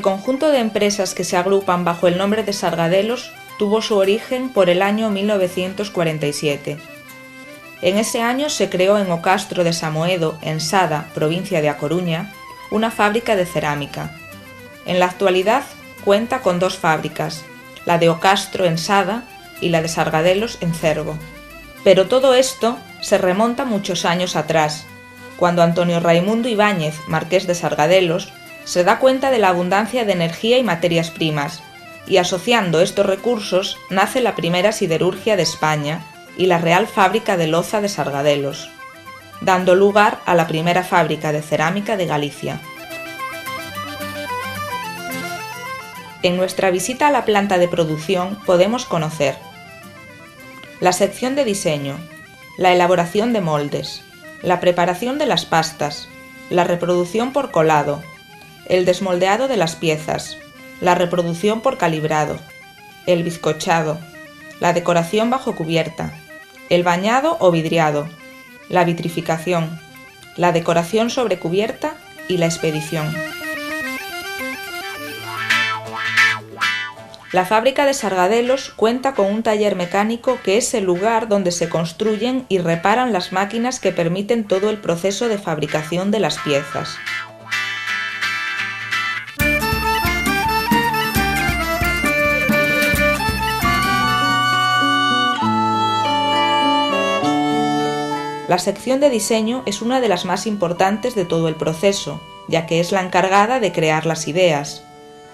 El conjunto de empresas que se agrupan bajo el nombre de Sargadelos tuvo su origen por el año 1947. En ese año se creó en O Castro de Samoedo, en Sada, provincia de A Coruña, una fábrica de cerámica. En la actualidad cuenta con 2 fábricas, la de O Castro en Sada y la de Sargadelos en Cervo. Pero todo esto se remonta muchos años atrás, cuando Antonio Raimundo Ibáñez, marqués de Sargadelos, se da cuenta de la abundancia de energía y materias primas, y asociando estos recursos nace la primera siderurgia de España y la Real Fábrica de Loza de Sargadelos, dando lugar a la primera fábrica de cerámica de Galicia. En nuestra visita a la planta de producción podemos conocer la sección de diseño, la elaboración de moldes, la preparación de las pastas, la reproducción por colado, el desmoldeado de las piezas, la reproducción por calibrado, el bizcochado, la decoración bajo cubierta, el bañado o vidriado, la vitrificación, la decoración sobre cubierta y la expedición. La fábrica de Sargadelos cuenta con un taller mecánico que es el lugar donde se construyen y reparan las máquinas que permiten todo el proceso de fabricación de las piezas. La sección de diseño es una de las más importantes de todo el proceso, ya que es la encargada de crear las ideas.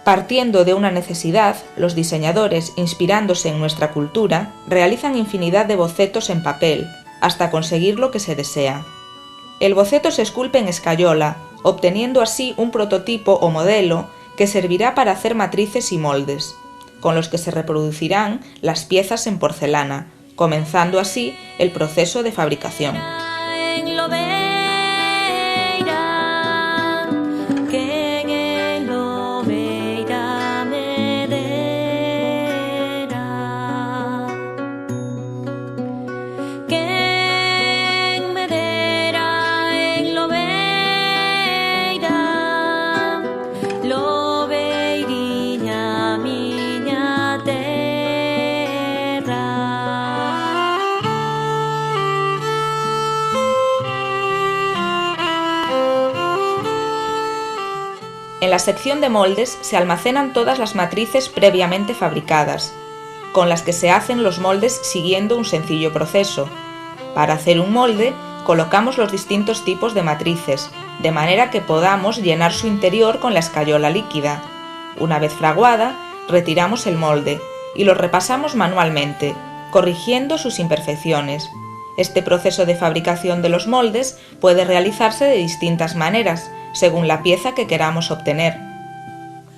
Partiendo de una necesidad, los diseñadores, inspirándose en nuestra cultura, realizan infinidad de bocetos en papel, hasta conseguir lo que se desea. El boceto se esculpe en escayola, obteniendo así un prototipo o modelo que servirá para hacer matrices y moldes, con los que se reproducirán las piezas en porcelana, comenzando así el proceso de fabricación. En la sección de moldes se almacenan todas las matrices previamente fabricadas, con las que se hacen los moldes siguiendo un sencillo proceso. Para hacer un molde, colocamos los distintos tipos de matrices, de manera que podamos llenar su interior con la escayola líquida. Una vez fraguada, retiramos el molde y lo repasamos manualmente, corrigiendo sus imperfecciones. Este proceso de fabricación de los moldes puede realizarse de distintas maneras, según la pieza que queramos obtener.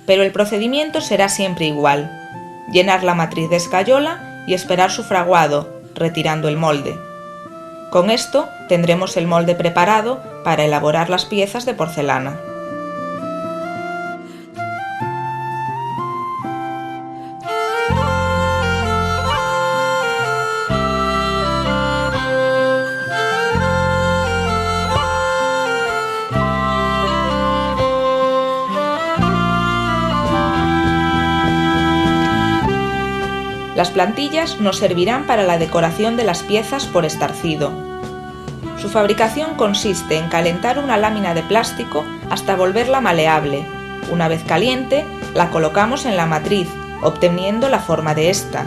Pero el procedimiento será siempre igual: llenar la matriz de escayola y esperar su fraguado, retirando el molde. Con esto tendremos el molde preparado para elaborar las piezas de porcelana. Las plantillas nos servirán para la decoración de las piezas por estarcido. Su fabricación consiste en calentar una lámina de plástico hasta volverla maleable. Una vez caliente, la colocamos en la matriz, obteniendo la forma de esta.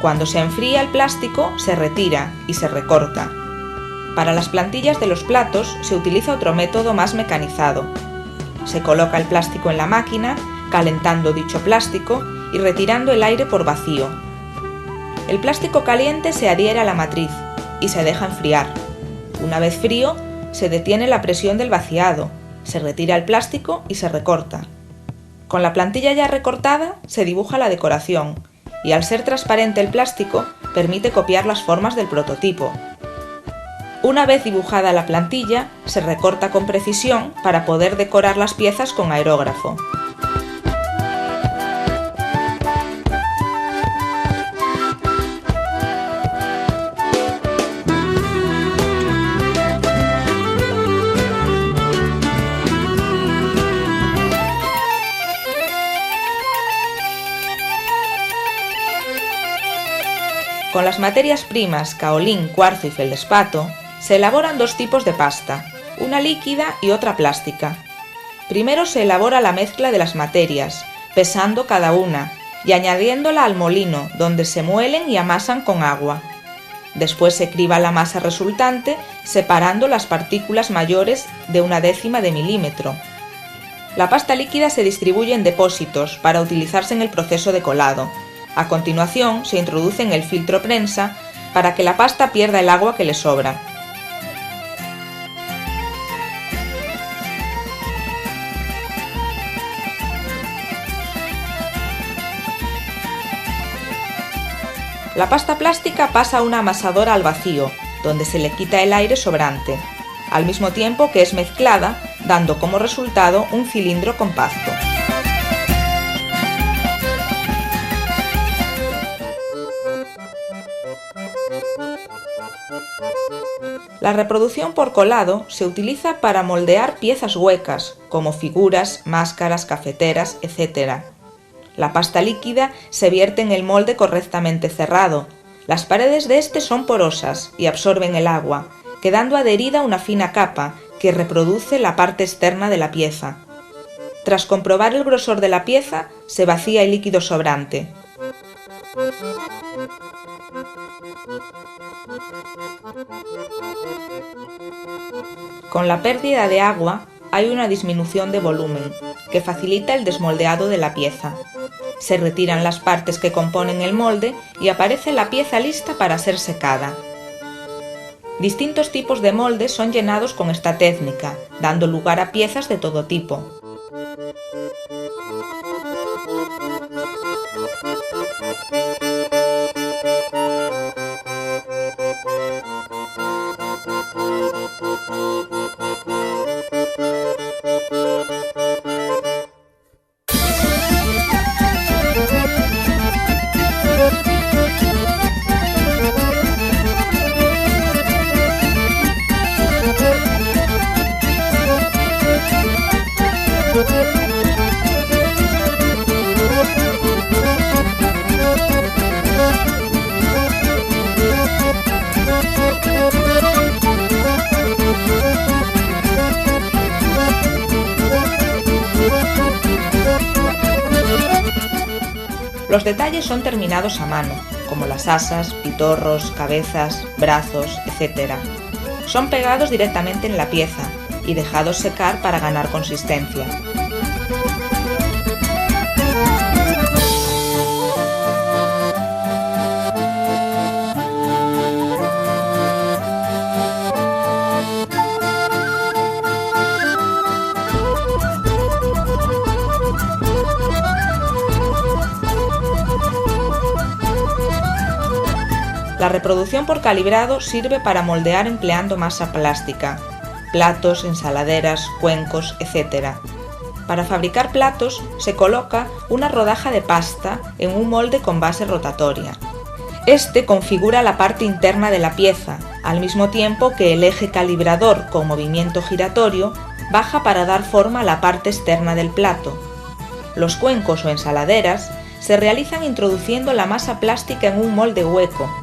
Cuando se enfría el plástico, se retira y se recorta. Para las plantillas de los platos se utiliza otro método más mecanizado. Se coloca el plástico en la máquina, calentando dicho plástico y retirando el aire por vacío. El plástico caliente se adhiere a la matriz y se deja enfriar. Una vez frío, se detiene la presión del vaciado, se retira el plástico y se recorta. Con la plantilla ya recortada se dibuja la decoración y, al ser transparente el plástico, permite copiar las formas del prototipo. Una vez dibujada la plantilla, se recorta con precisión para poder decorar las piezas con aerógrafo. Con las materias primas caolín, cuarzo y feldespato se elaboran dos tipos de pasta, una líquida y otra plástica. Primero se elabora la mezcla de las materias, pesando cada una y añadiéndola al molino, donde se muelen y amasan con agua. Después se criba la masa resultante, separando las partículas mayores de 1/10 de milímetro. La pasta líquida se distribuye en depósitos para utilizarse en el proceso de colado. A continuación, se introduce en el filtro prensa para que la pasta pierda el agua que le sobra. La pasta plástica pasa a una amasadora al vacío, donde se le quita el aire sobrante, al mismo tiempo que es mezclada, dando como resultado un cilindro compacto. La reproducción por colado se utiliza para moldear piezas huecas, como figuras, máscaras, cafeteras, etc. La pasta líquida se vierte en el molde correctamente cerrado. Las paredes de este son porosas y absorben el agua, quedando adherida una fina capa que reproduce la parte externa de la pieza. Tras comprobar el grosor de la pieza, se vacía el líquido sobrante. Con la pérdida de agua hay una disminución de volumen, que facilita el desmoldeado de la pieza. Se retiran las partes que componen el molde y aparece la pieza lista para ser secada. Distintos tipos de moldes son llenados con esta técnica, dando lugar a piezas de todo tipo. Los detalles son terminados a mano, como las asas, pitorros, cabezas, brazos, etc. Son pegados directamente en la pieza y dejados secar para ganar consistencia. La reproducción por calibrado sirve para moldear empleando masa plástica, platos, ensaladeras, cuencos, etc. Para fabricar platos se coloca una rodaja de pasta en un molde con base rotatoria. Este configura la parte interna de la pieza, al mismo tiempo que el eje calibrador con movimiento giratorio baja para dar forma a la parte externa del plato. Los cuencos o ensaladeras se realizan introduciendo la masa plástica en un molde hueco.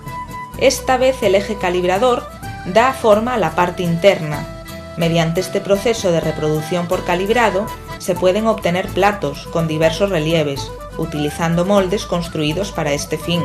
Esta vez el eje calibrador da forma a la parte interna. Mediante este proceso de reproducción por calibrado se pueden obtener platos con diversos relieves, utilizando moldes construidos para este fin.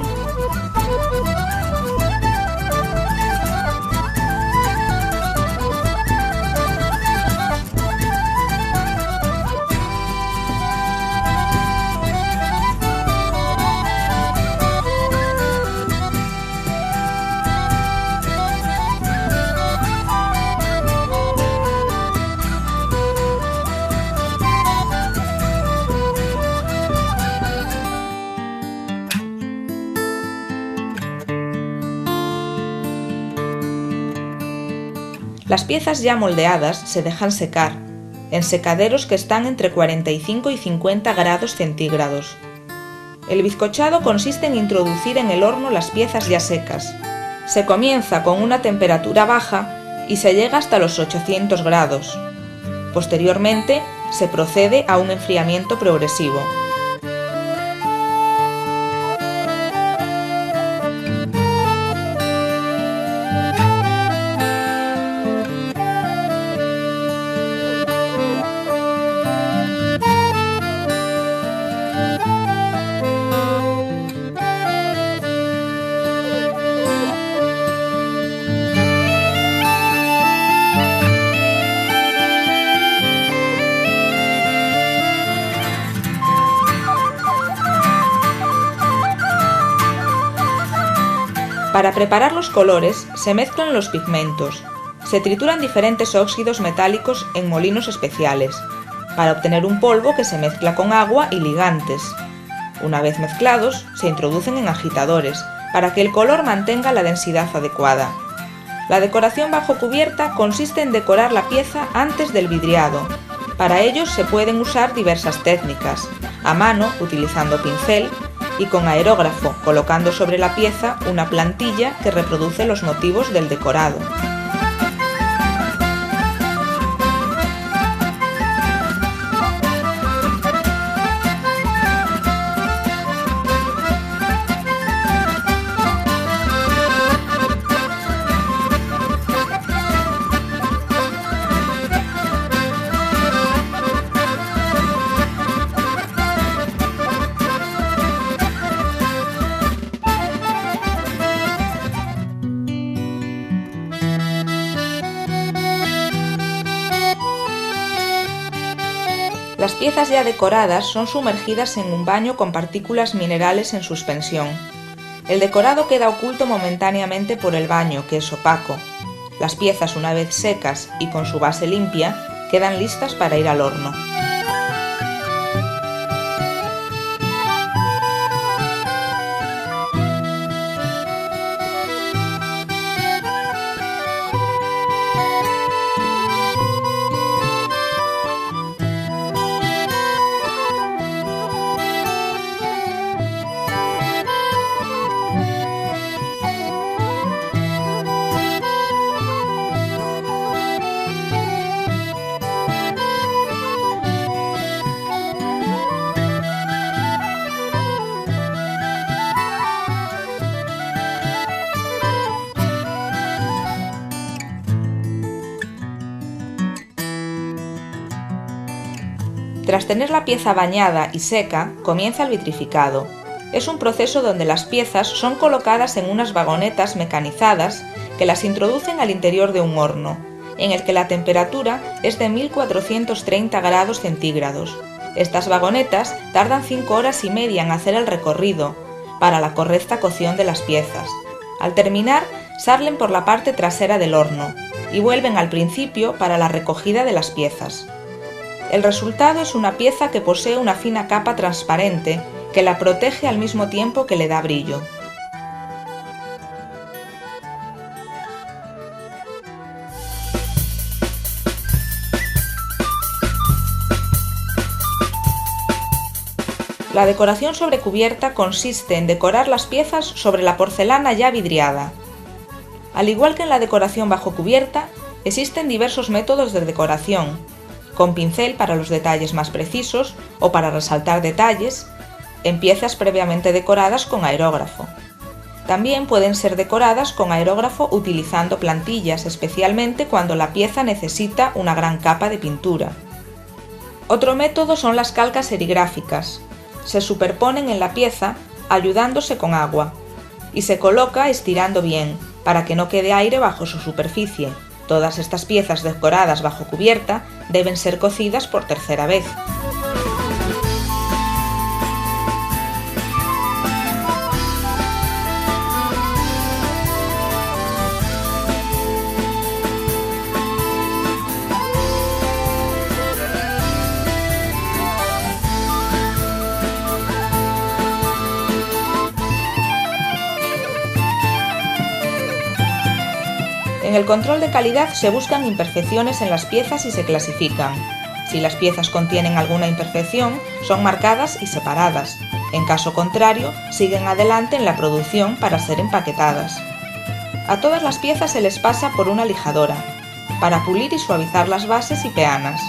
Las piezas ya moldeadas se dejan secar, en secaderos que están entre 45 y 50 grados centígrados. El bizcochado consiste en introducir en el horno las piezas ya secas. Se comienza con una temperatura baja y se llega hasta los 800 grados. Posteriormente, se procede a un enfriamiento progresivo. Para preparar los colores se mezclan los pigmentos, se trituran diferentes óxidos metálicos en molinos especiales, para obtener un polvo que se mezcla con agua y ligantes. Una vez mezclados, se introducen en agitadores, para que el color mantenga la densidad adecuada. La decoración bajo cubierta consiste en decorar la pieza antes del vidriado. Para ello se pueden usar diversas técnicas, a mano, utilizando pincel, y con aerógrafo, colocando sobre la pieza una plantilla que reproduce los motivos del decorado. Las piezas ya decoradas son sumergidas en un baño con partículas minerales en suspensión. El decorado queda oculto momentáneamente por el baño, que es opaco. Las piezas, una vez secas y con su base limpia, quedan listas para ir al horno. Tras tener la pieza bañada y seca, comienza el vitrificado. Es un proceso donde las piezas son colocadas en unas vagonetas mecanizadas que las introducen al interior de un horno, en el que la temperatura es de 1430 grados centígrados. Estas vagonetas tardan 5 horas y media en hacer el recorrido para la correcta cocción de las piezas. Al terminar, salen por la parte trasera del horno y vuelven al principio para la recogida de las piezas. El resultado es una pieza que posee una fina capa transparente que la protege al mismo tiempo que le da brillo. La decoración sobre cubierta consiste en decorar las piezas sobre la porcelana ya vidriada. Al igual que en la decoración bajo cubierta, existen diversos métodos de decoración, con pincel para los detalles más precisos o para resaltar detalles, en piezas previamente decoradas con aerógrafo. También pueden ser decoradas con aerógrafo utilizando plantillas, especialmente cuando la pieza necesita una gran capa de pintura. Otro método son las calcas serigráficas. Se superponen en la pieza ayudándose con agua y se coloca estirando bien para que no quede aire bajo su superficie. Todas estas piezas decoradas bajo cubierta deben ser cocidas por tercera vez. En el control de calidad se buscan imperfecciones en las piezas y se clasifican. Si las piezas contienen alguna imperfección, son marcadas y separadas. En caso contrario, siguen adelante en la producción para ser empaquetadas. A todas las piezas se les pasa por una lijadora, para pulir y suavizar las bases y peanas.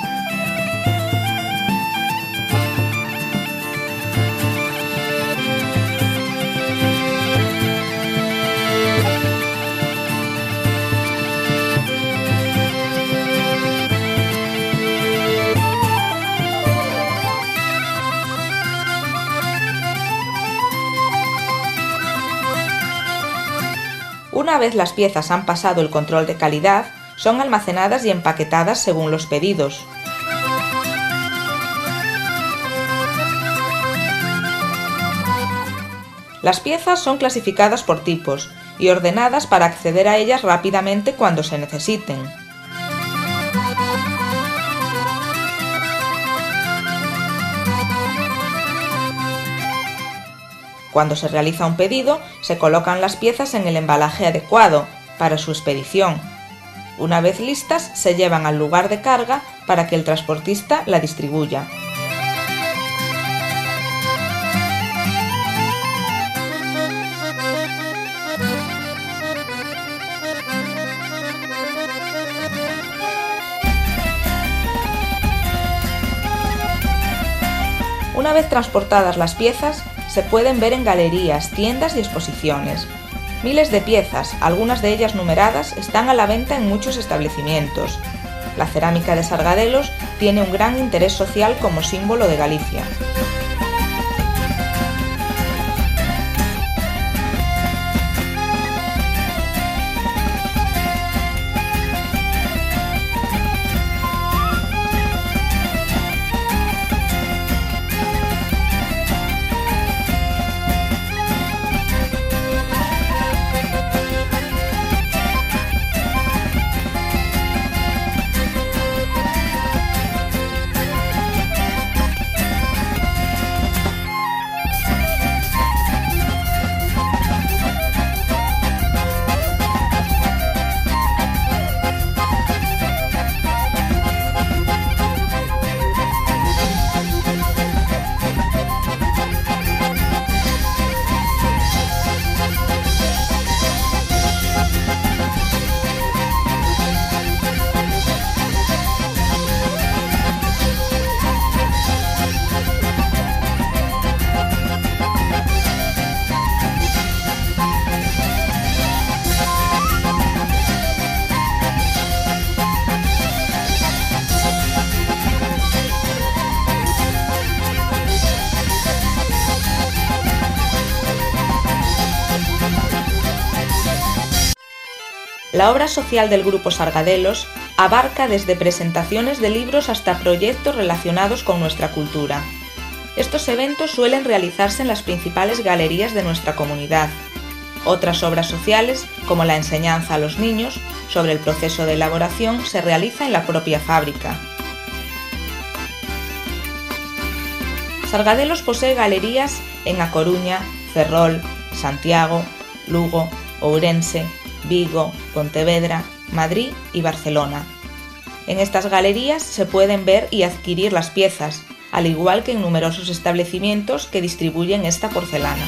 Una vez las piezas han pasado el control de calidad, son almacenadas y empaquetadas según los pedidos. Las piezas son clasificadas por tipos y ordenadas para acceder a ellas rápidamente cuando se necesiten. Cuando se realiza un pedido, se colocan las piezas en el embalaje adecuado para su expedición. Una vez listas, se llevan al lugar de carga para que el transportista la distribuya. Una vez transportadas las piezas, se pueden ver en galerías, tiendas y exposiciones. Miles de piezas, algunas de ellas numeradas, están a la venta en muchos establecimientos. La cerámica de Sargadelos tiene un gran interés social como símbolo de Galicia. La obra social del Grupo Sargadelos abarca desde presentaciones de libros hasta proyectos relacionados con nuestra cultura. Estos eventos suelen realizarse en las principales galerías de nuestra comunidad. Otras obras sociales, como la enseñanza a los niños sobre el proceso de elaboración, se realiza en la propia fábrica. Sargadelos posee galerías en A Coruña, Ferrol, Santiago, Lugo, Ourense, Vigo, Pontevedra, Madrid y Barcelona. En estas galerías se pueden ver y adquirir las piezas, al igual que en numerosos establecimientos que distribuyen esta porcelana.